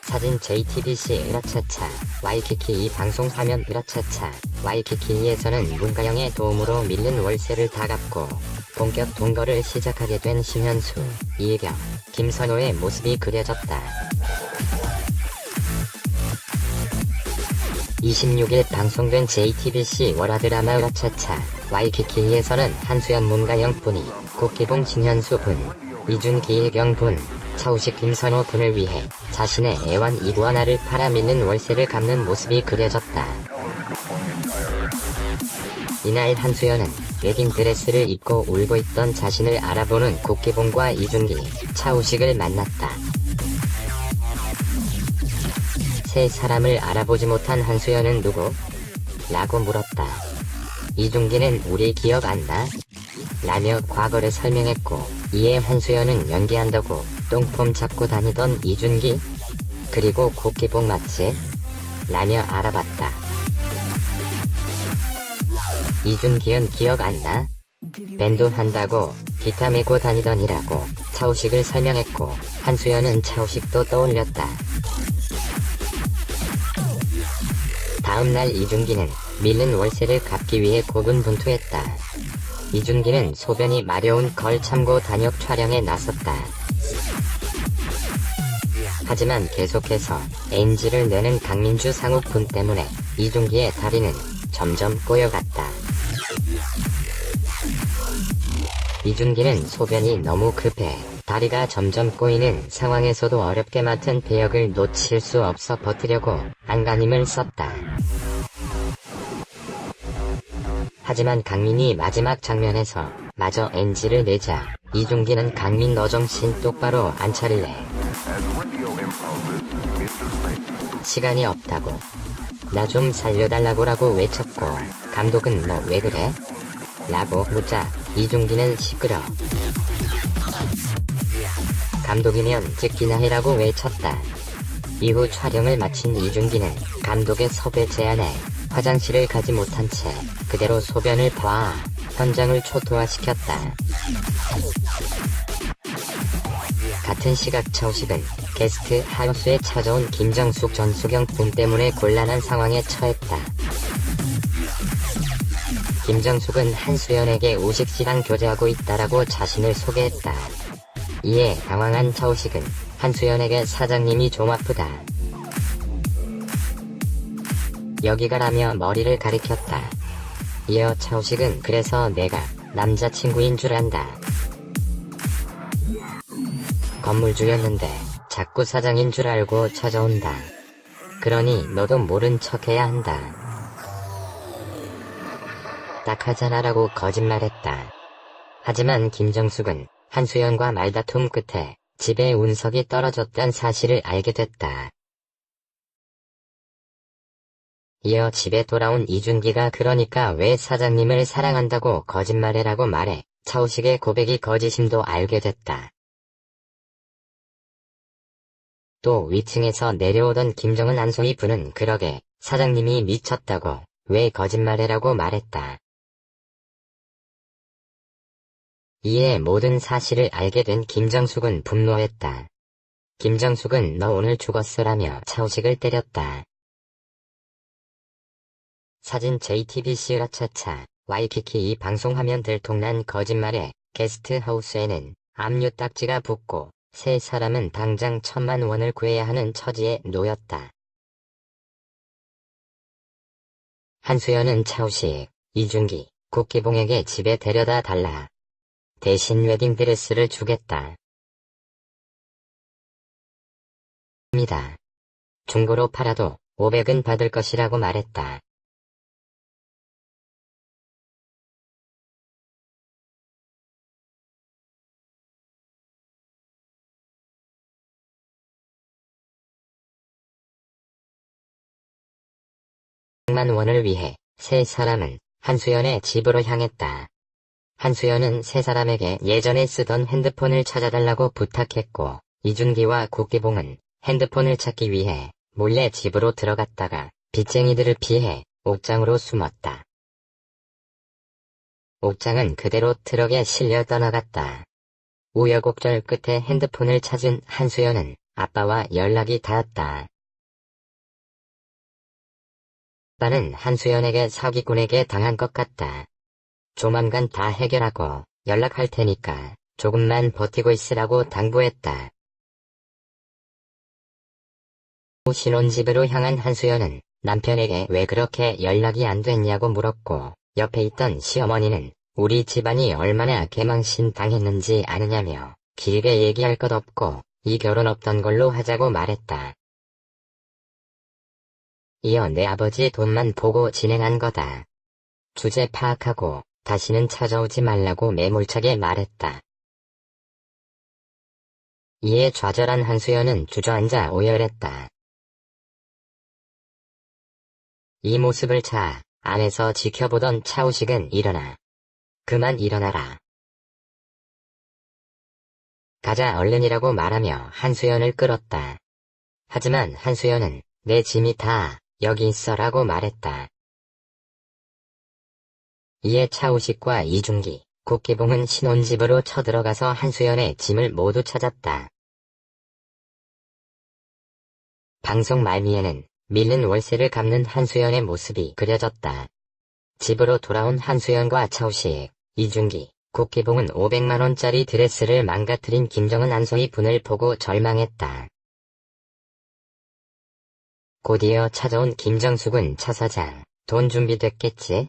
사진 JTBC 으라차차 와이키키. 이 방송 화면 으라차차 와이키키에서는 문가영의 도움으로 밀린 월세를 다 갚고 본격 동거를 시작하게 된 심현수, 이혜경, 김선호의 모습이 그려졌다. 26일 방송된 JTBC 월화드라마 으라차차 와이키키에서는 한수연 문가영 분이 국기봉 심현수 분, 이준기 이혜경 분, 차우식 김선호 분을 위해 자신의 애완 이구아나를 팔아 밀린 월세를 갚는 모습이 그려졌다. 이날 한수연은 웨딩드레스를 입고 울고 있던 자신을 알아보는 국기봉과 이준기, 차우식을 만났다. 세 사람을 알아보지 못한 한수연은 누구? 라고 물었다. 이준기는 우리 기억 안 나? 라며 과거를 설명했고, 이에 한수연은 연기한다고 똥폼 잡고 다니던 이준기? 그리고 국기봉 맞지? 라며 알아봤다. 이준기는 기억 안 나? 밴드 한다고 기타 메고 다니더니라고 차우식을 설명했고, 한수연은 차우식도 떠올렸다. 다음날 이준기는 밀린 월세를 갚기 위해 고군분투했다. 이준기는 소변이 마려운 걸 참고 단역 촬영에 나섰다. 하지만 계속해서 NG를 내는 강민주 상욱분 때문에 이준기의 다리는 점점 꼬여갔다. 이준기는 소변이 너무 급해 다리가 점점 꼬이는 상황에서도 어렵게 맡은 배역을 놓칠 수 없어 버티려고 안간힘을 썼다. 하지만 강민이 마지막 장면에서 마저 NG를 내자 이준기는 강민 너 정신 똑바로 안 차릴래? 시간이 없다고. 나 좀 살려달라고라고 외쳤고, 감독은 너 왜 그래? 라고 묻자 이준기는 시끄러. 감독이면 찍기나 해라고 외쳤다. 이후 촬영을 마친 이준기는 감독의 섭외 제안에 화장실을 가지 못한 채 그대로 소변을 봐 현장을 초토화시켰다. 같은 시각 차우식은 게스트 하우스에 찾아온 김정숙 전수경 분 때문에 곤란한 상황에 처했다. 김정숙은 한수연에게 우식씨랑 교제하고 있다라고 자신을 소개했다. 이에 당황한 차우식은 한수연에게 사장님이 좀 아프다. 여기 가라며 머리를 가리켰다. 이어 차우식은 그래서 내가 남자친구인 줄 안다. 건물주였는데 자꾸 사장인 줄 알고 찾아온다. 그러니 너도 모른 척해야 한다. 딱 하잖아라고 거짓말했다. 하지만 김정숙은 한수연과 말다툼 끝에 집에 운석이 떨어졌단 사실을 알게 됐다. 이어 집에 돌아온 이준기가 그러니까 왜 사장님을 사랑한다고 거짓말해라고 말해 차우식의 고백이 거짓임도 알게 됐다. 또 위층에서 내려오던 김정은 안소희 분은 그러게 사장님이 미쳤다고 왜 거짓말해라고 말했다. 이에 모든 사실을 알게 된 김정숙은 분노했다. 김정숙은 너 오늘 죽었어라며 차우식을 때렸다. 사진 JTBC 으라차차 와이키키. 이 방송 화면 들통난 거짓말에 게스트하우스에는 압류 딱지가 붙고 세 사람은 당장 1,000만 원을 구해야 하는 처지에 놓였다. 한수연은 차우식, 이준기, 국기봉에게 집에 데려다 달라. 대신 웨딩드레스를 주겠다. 입니다. 중고로 팔아도 500은 받을 것이라고 말했다. 만 원을 위해 세 사람은 한수연의 집으로 향했다. 한수연은 세 사람에게 예전에 쓰던 핸드폰을 찾아달라고 부탁했고, 이준기와 국기봉은 핸드폰을 찾기 위해 몰래 집으로 들어갔다가 빚쟁이들을 피해 옥장으로 숨었다. 옥장은 그대로 트럭에 실려 떠나갔다. 우여곡절 끝에 핸드폰을 찾은 한수연은 아빠와 연락이 닿았다. 아빠는 한수연에게 사기꾼에게 당한 것 같다. 조만간 다 해결하고 연락할 테니까 조금만 버티고 있으라고 당부했다. 신혼집으로 향한 한수연은 남편에게 왜 그렇게 연락이 안 됐냐고 물었고, 옆에 있던 시어머니는 우리 집안이 얼마나 개망신 당했는지 아느냐며 길게 얘기할 것 없고 이 결혼 없던 걸로 하자고 말했다. 이어 내 아버지 돈만 보고 진행한 거다. 주제 파악하고 다시는 찾아오지 말라고 매몰차게 말했다. 이에 좌절한 한수연은 주저앉아 오열했다. 이 모습을 차 안에서 지켜보던 차우식은 일어나. 그만 일어나라. 가자 얼른이라고 말하며 한수연을 끌었다. 하지만 한수연은 내 짐이 다 여기 있어라고 말했다. 이에 차우식과 이중기, 국기봉은 신혼집으로 쳐들어가서 한수연의 짐을 모두 찾았다. 방송 말미에는 밀린 월세를 갚는 한수연의 모습이 그려졌다. 집으로 돌아온 한수연과 차우식, 이중기, 국기봉은 500만원짜리 드레스를 망가뜨린 김정은 안소희 분을 보고 절망했다. 곧이어 찾아온 김정숙은 차 사장, 돈 준비됐겠지?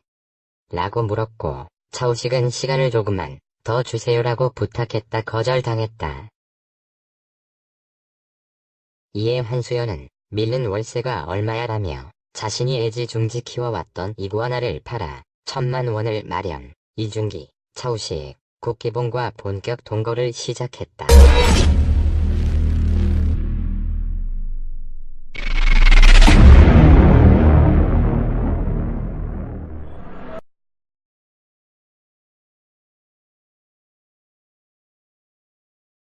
라고 물었고, 차우식은 시간을 조금만 더 주세요라고 부탁했다 거절당했다. 이에 한수연은 밀린 월세가 얼마야라며 자신이 애지중지 키워왔던 이구아나를 팔아 1,000만 원을 마련. 이중기, 차우식, 국기봉과 본격 동거를 시작했다.